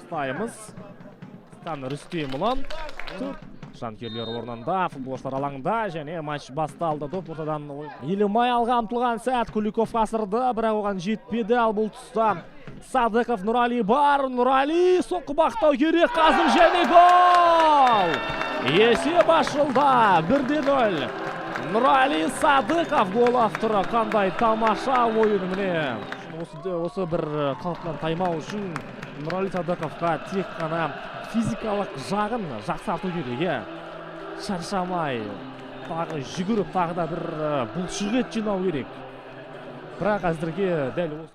бастаймыз. Стан Рүстемұлан. Жанкерлер орнында, футболшылар алаңда және матч басталды. Доп ортадан Елімай алға ұмтылған сәт, Куликов асырды, бірақ оған жетпеді. Ал бұл тұста Садықов, Нұрали бар. Нұрали соққы бақтау керек қазір және гол! Есеп ашылды, 1-0. Нұрали Садықов гол авторы. Қандай тамаша ойын міне. Осы бір қалыптан таймау үшін Нұрали Садықовқа тек қана физикалық жағын жақсарту керек. Шаршамай, тағы жүгіріп, тағы да бір бұлшық жинау керек. Бірақ әзірге дәл осы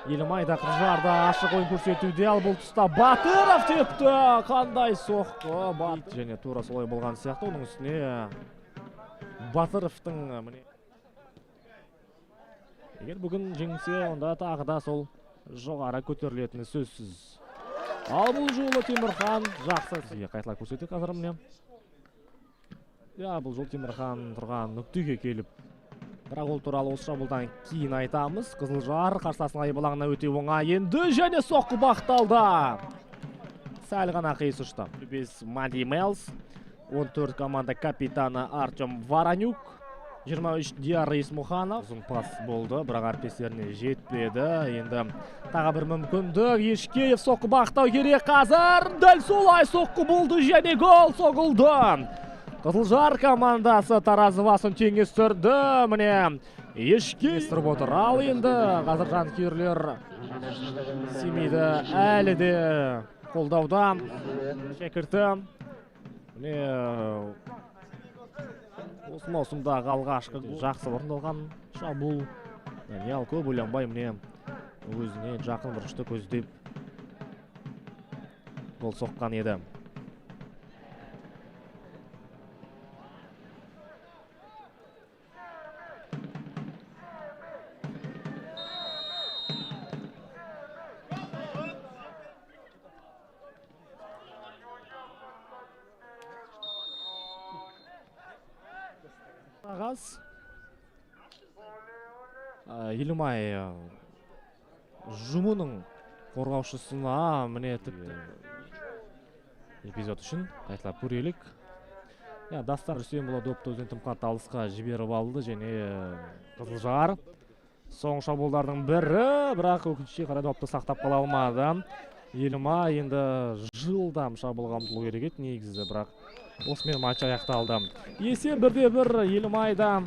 Елімай да Қыржарда ашық ойын көрсетуде. Ал бұл тұста Батыров тепті. Қандай соққы. Және тура солай болған сияқты. Оның үстіне Батыровтың егер бүгін жеңсе, онда тағы да сол жоғары көтерілетіні сөзсіз. Ал бұл жолы Темірхан жақсы қайталап көрсетті қазір міне. Бұл жол Темірхан тұрған нүктеге келіп. Бірақ ол туралы осы шабуылдан кейін айтамыз. Қызылжар қарсыласының айбалаңына өте оңай енді және соққы бақталды. Сәл ғана қиыс ұшты. Мади Мелс, 14 команда капитаны Артем Воронюк, 23 Диар Исмуханов. Ұзын пас болды, бірақ әріптестеріне жетпеді. Енді тағы бір мүмкіндік. Ешкеев соққы бақтау керек қазір. Дәл солай соққы болды және гол соғылды. Қызылжар командасы таразывасын теңестірді. Міне Ешкеев отыр. Ал енді қазір жанкүйерлер Семейді әлі де қолдауда. Шәкірті міне осы маусымдағы алғашқы жақсы орындалған шабуыл. Даниял көп ойланбай міне өзіне жақын бұрышты көздеп гол соққан еді. Елімай жұмының қорғаушысына міне эпизод үшін қайталап көрелік. Дастан Рүстемұлы допты өзінен тым қатты алысқа жіберіп алды және Қызылжар соңғы шабуылдардың бірі, бірақ өкінішке қарай допты сақтап қала алмады. Елімай енді жылдам шабуылға ұмтылу керек еді негізі, бірақ осымен матч аяқталды. Есеп 1-1 Елімайда.